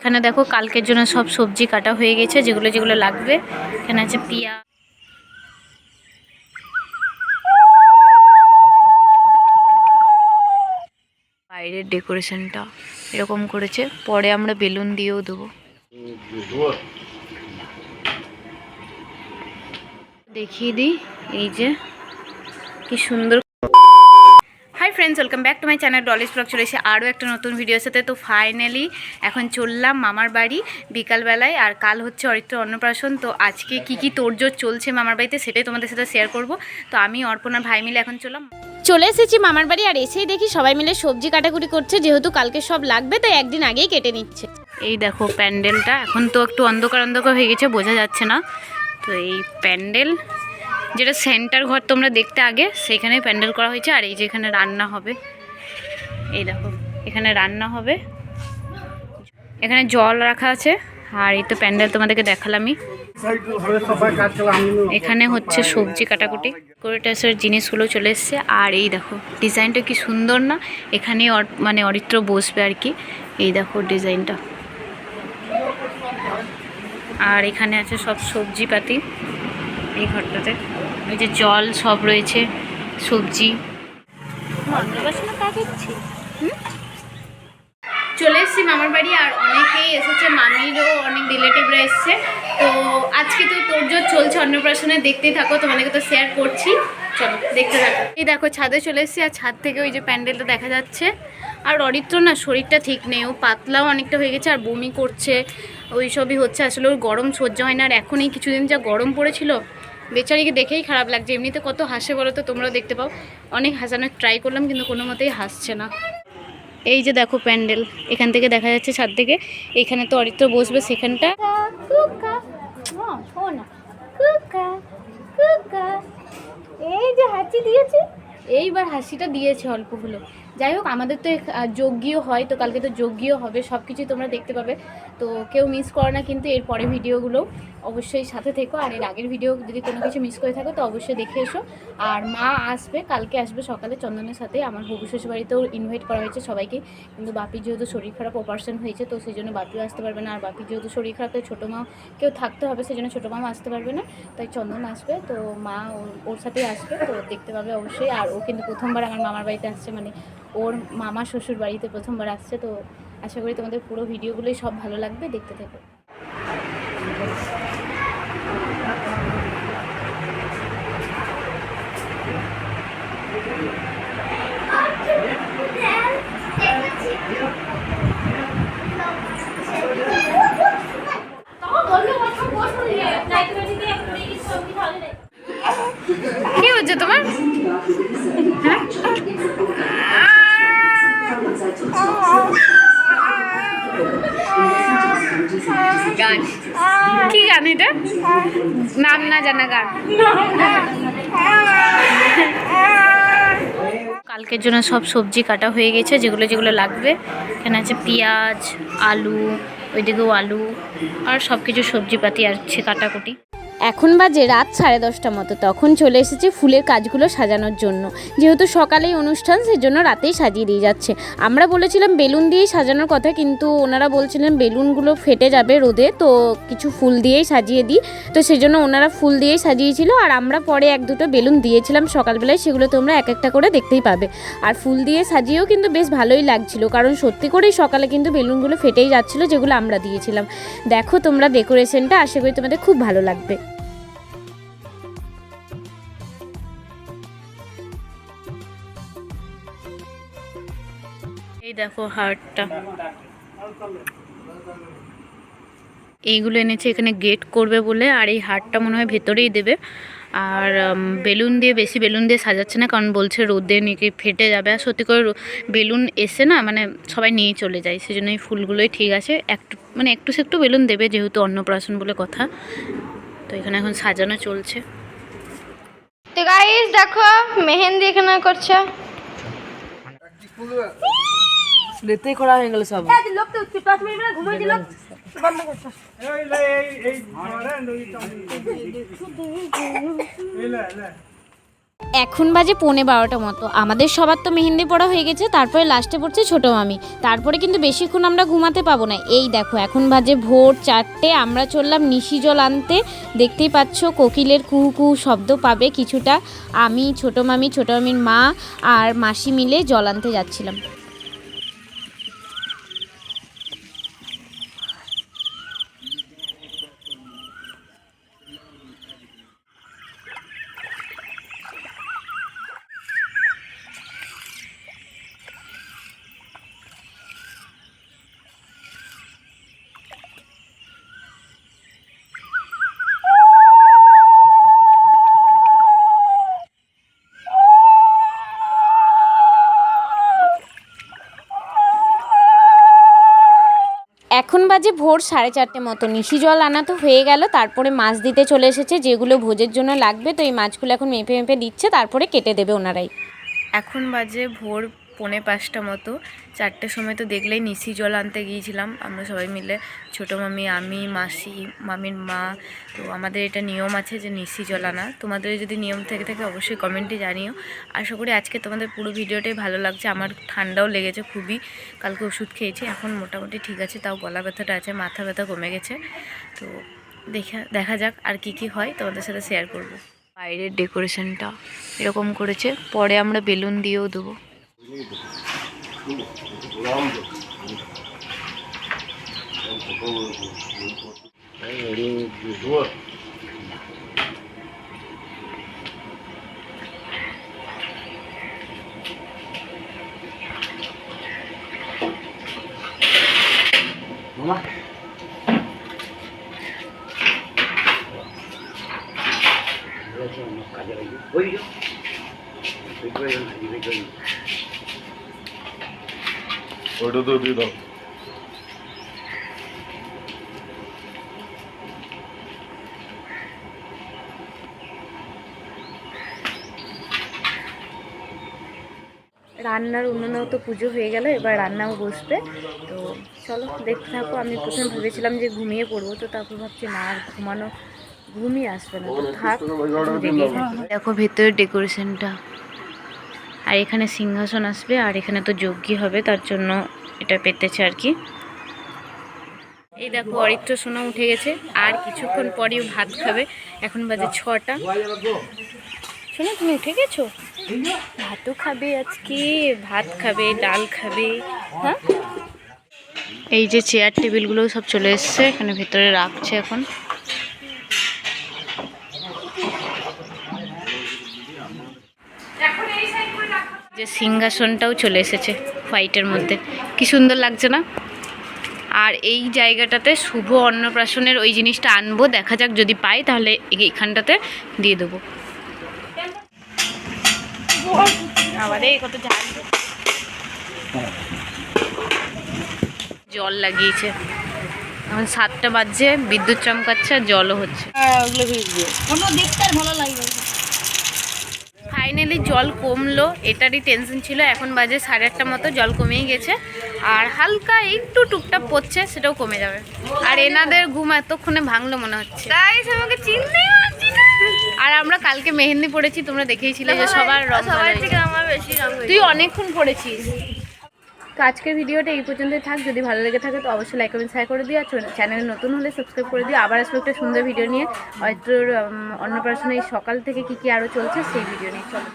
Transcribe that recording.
এখানে দেখো কালকের জন্য সব সবজি কাটা হয়ে গেছে, যেগুলো যেগুলো লাগবে। এখানে আছে পেঁয়াজ, বাইরের ডেকোরেশনটা এরকম করেছে, পরে আমরা বেলুন দিয়েও দেবো। দেখিয়ে দিই, এই যে কি সুন্দর। Hi friends, welcome back to my channel Dolly's blog. চলে এসে আরও একটা নতুন ভিডিওর সাথে। তো ফাইনালি এখন চললাম মামার বাড়ি বিকালবেলায়, আর কাল হচ্ছে অরিত্র অন্নপ্রাশন। তো আজকে কি কি তোড়জোড় চলছে মামার বাড়িতে সেটাই তোমাদের সাথে শেয়ার করব। তো আমি অর্পণার ভাই মিলে এখন চলে এসেছি মামার বাড়ি, আর এসেই দেখি সবাই মিলে সবজি কাটাকুটি করছে, যেহেতু কালকে সব লাগবে তাই একদিন আগেই কেটে নিচ্ছে। এই দেখো প্যান্ডেলটা, এখন তো একটু অন্ধকার অন্ধকার হয়ে গেছে, বোঝা যাচ্ছে না। তো এই প্যান্ডেল, যেটা সেন্টার ঘর তোমরা দেখতে আগে, সেখানে প্যান্ডেল করা হয়েছে। আর এই যে এখানে রান্না হবে, এই দেখো এখানে রান্না হবে, এখানে জল রাখা আছে। আর এই তো প্যান্ডেল তোমাদেরকে দেখালামই। এখানে হচ্ছে সবজি কাটাকুটি কোরিটাসের জিনিসগুলো চলে এসছে। আর এই দেখো ডিজাইনটা কি সুন্দর না, এখানে মানে অরিত্র বসবে আর কি। এই দেখো ডিজাইনটা। আর এখানে আছে সব সবজিপাতি এই ঘরটাতে, এই যে জল সব রয়েছে, সবজি। চলে এসেছি মামার বাড়ি, আর অনেকেই এসেছে, মামিরও অনেক রিলেটিভরা এসছে। তো আজকে তো তোড়জোড় চলছে অন্নপ্রাশনে, দেখতেই থাকো, তোমাদেরকে তো শেয়ার করছি, চলো দেখতে থাকো। এই দেখো ছাদে চলে এসেছি, আর ছাদ থেকে ওই যে প্যান্ডেলটা দেখা যাচ্ছে। আর অরিত্র না শরীরটা ঠিক নেই, ও পাতলাও অনেকটা হয়ে গেছে, আর বমি করছে, ওই সবই হচ্ছে। আসলে ওর গরম সহ্য হয় না, আর এখন এই কিছুদিন যা গরম পড়েছিল, বেচারিকে দেখেই খারাপ লাগছে। এমনিতে কত হাসে বলো তো, তোমরাও দেখতে পাও। অনেক হাসানোর ট্রাই করলাম, কিন্তু কোনো মতেই হাসছে না। এই যে দেখো প্যান্ডেল, এখান থেকে দেখা যাচ্ছে ছাদ থেকে। এখানে তো অরিত্র বসবে, সেখানটা। এই যে হাসি দিয়েছে, এইবার হাসিটা দিয়েছে অল্প হলো। যাই হোক, আমাদের তো যজ্ঞীয় হয়, তো কালকে তো যজ্ঞীয় হবে, সব কিছুই তোমরা দেখতে পাবে। তো কেউ মিস করো না কিন্তু এর পরে ভিডিওগুলো, অবশ্যই সাথে থেকো। আর এর আগের ভিডিও যদি কোনো কিছু মিস করে থাকো তো অবশ্যই দেখে এসো। আর মা আসবে, কালকে আসবে সকালে চন্দনের সাথে। আমার হবু শ্বশুর বাড়িতেও ইনভাইট করা হয়েছে সবাইকে, কিন্তু বাপির যেহেতু শরীর খারাপ অপারেশন হয়েছে, তো সেই জন্য বাপিও আসতে পারবে না। আর বাপির যেহেতু শরীর খারাপ, তাই ছোটো মাও কেউ থাকতে হবে, সেই জন্য ছোটো মাও আসতে পারবে না, তাই চন্দন আসবে। তো মা ওর সাথেই আসবে, তো দেখতে পাবে অবশ্যই। আর ও কিন্তু প্রথমবার আমার মামার বাড়িতে আসছে, মানে ওর মামা শ্বশুর বাড়িতে প্রথমবার আসছে। তো আশা করি তোমাদের পুরো ভিডিওগুলোই সব ভালো লাগবে, দেখতে থাকো। কি হচ্ছে তোমার? গান, কি গান এটা? নাম না জানা গান। কালকের জন্য সব সবজি কাটা হয়ে গেছে, যেগুলো যেগুলো লাগবে। এখানে আছে পেঁয়াজ, আলু, ওইদিকেও আলু, আর সব কিছু সবজিপাতি আছে কাটাকুটি। এখন বাজে রাত 10:30 মতো। তখন চলে এসেছি ফুলের কাজগুলো সাজানোর জন্য, যেহেতু সকালেই অনুষ্ঠান, সেই জন্য রাতেই সাজিয়ে দিয়ে যাচ্ছে। আমরা বলেছিলাম বেলুন দিয়েই সাজানোর কথা, কিন্তু ওনারা বলছিলেন বেলুনগুলো ফেটে যাবে রোদে, তো কিছু ফুল দিয়েই সাজিয়ে দিই। তো সেই জন্য ওনারা ফুল দিয়েই সাজিয়েছিল, আর আমরা পরে 1-2টো বেলুন দিয়েছিলাম সকালবেলায়, সেগুলো তোমরা এক একটা করে দেখতেই পাবে। আর ফুল দিয়ে সাজিয়েও কিন্তু বেশ ভালোই লাগছিল, কারণ সত্যি করেই সকালে কিন্তু বেলুনগুলো ফেটেই যাচ্ছিলো, যেগুলো আমরা দিয়েছিলাম। দেখো তোমরা ডেকোরেশনটা, আশা করি তোমাদের খুব ভালো লাগবে। এই দেখো হারটা, এইগুলো এনেছে এখানে গেট করবে বলে। আর এই হারটা মনে হয় ভেতরেই দেবে। আর বেলুন দিয়ে, বেশি বেলুন দিয়ে সাজাচ্ছে না, কারণ বলছে রোদে নাকি ফেটে যাবে। আর সত্যি করে বেলুন এসে না, মানে সবাই নিয়ে চলে যায়, সেই জন্য এই ফুলগুলোই ঠিক আছে। একটু একটু বেলুন দেবে, যেহেতু অন্নপ্রাশন বলে কথা। তো এখানে এখন সাজানো চলছে। তো গাইস দেখো মেহেন্দি এখানে করছে, লেতে করা হয়ে গেল সব। লোক তো 5 মিনিট না ঘুমিয়ে দিল, বন্ধ করছে। এখন বাজে 11:15 মতো। আমাদের সবার তো মেহেন্দি পড়া হয়ে গেছে, তারপরে লাস্টে পড়ছে ছোটো মামি। তারপরে কিন্তু বেশিক্ষণ আমরা ঘুমাতে পাবো না। এই দেখো এখন বাজে ভোর 4টে, আমরা চললাম নিশি জল আনতে। দেখতেই পাচ্ছ কোকিলের কুহু কুহু শব্দ পাবে কিছুটা। আমি, ছোটো মামির মা আর মাসি মিলে জল আনতে যাচ্ছিলাম। এখন বাজে ভোর 4:30 মতো। নিশি জল আনা তো হয়ে গেল, তারপরে মাছ দিতে চলে এসেছে যেগুলো ভোজের জন্য লাগবে। তো এই মাছগুলো এখন মেপে মেপে দিচ্ছে, তারপরে কেটে দেবে ওনারাই। এখন বাজে ভোর 4:45 মতো। 4টের সময় তো দেখলেই নিশি জল আনতে গিয়েছিলাম আমরা সবাই মিলে, ছোটো মামি, আমি, মাসি, মামির মা। তো আমাদের এটা নিয়ম আছে যে নিশি জল আনা। তোমাদের যদি নিয়ম থেকে থাকে অবশ্যই কমেন্টে জানিও। আশা করি আজকে তোমাদের পুরো ভিডিওটাই ভালো লাগছে। আমার ঠান্ডাও লেগেছে খুবই, কালকে ওষুধ খেয়েছি, এখন মোটামুটি ঠিক আছে, তাও গলা ব্যথাটা আছে, মাথা ব্যথা কমে গেছে। তো দেখা যাক আর কি হয়, তোমাদের সাথে শেয়ার করব। বাইরের ডেকোরেশনটা এরকম করেছে, পরে আমরা বেলুন দিয়েও দেবো। ওটা তো দিয়ে দাও। রান্নার উনুনেও তো পুজো হয়ে গেল, এবার রান্নাও বসবে। তো চলো দেখতে থাকো। আমি প্রথমে ভেবেছিলাম যে ঘুমিয়ে পড়বো, তো তারপর ভাবছি না, আর ঘুমিয়ে আসবে না, তো থাক জেগেই থাকি। দেখো ভেতরের ডেকোরেশনটা, আর এখানে সিংহাসন আসবে, আর এখানে তো যজ্ঞ হবে, তার জন্য এটা পেতেছে আর কি। এই দেখো অরিত্র সোনা উঠে গেছে, আর কিছুক্ষণ পরেই ভাত খাবে। এখন বাজে 6টা। শোনো তুমি উঠে গেছো? ভাতও খাবে আজকে, ভাত খাবে, ডাল খাবে। হ্যাঁ, এই যে চেয়ার টেবিলগুলো সব চলে এসছে, এখানে ভেতরে রাখছে এখন। যে সিংহাসনটাও চলে এসেছে হোয়াইটের মধ্যে, কি সুন্দর লাগছে না? আর এই জায়গাটাতে শুভ অন্নপ্রাশনের ওই জিনিসটা আনবো, দেখা যাক যদি পাই তাহলে এইখানটাতে দিয়ে দেবো। জল লাগিয়েছে, এখন 7টা বাজছে, বিদ্যুৎ চমকাচ্ছে আর জলও হচ্ছে। ফাইনালি জল কমলো, এটারই টেনশন ছিল। এখন বাজে 8:30 মতো, জল কমেই গেছে, আর হালকা একটু টুকটাক পড়ছে, সেটাও কমে যাবে। আর এনাদের ঘুম এতক্ষণে ভাঙলো মনে হচ্ছে। আমাকে চিনতেই পারছি না। আর আমরা কালকে মেহেন্দি পড়েছি, তোমরা দেখেইছিলে যে সবার রং, তুই অনেকক্ষণ পড়েছিস। তো আজকের ভিডিওটা এই পর্যন্তই থাক। যদি ভালো লেগে থাকে তো অবশ্যই লাইক কমেন্ট শেয়ার করে দিও, আর চ্যানেলে নতুন হলে সাবস্ক্রাইব করে দিও। আবার আসবো একটা সুন্দর ভিডিও নিয়ে, হয়তো অন্নপ্রাশনের সকাল থেকে কি আরও চলছে সেই ভিডিও নিয়ে। চলো।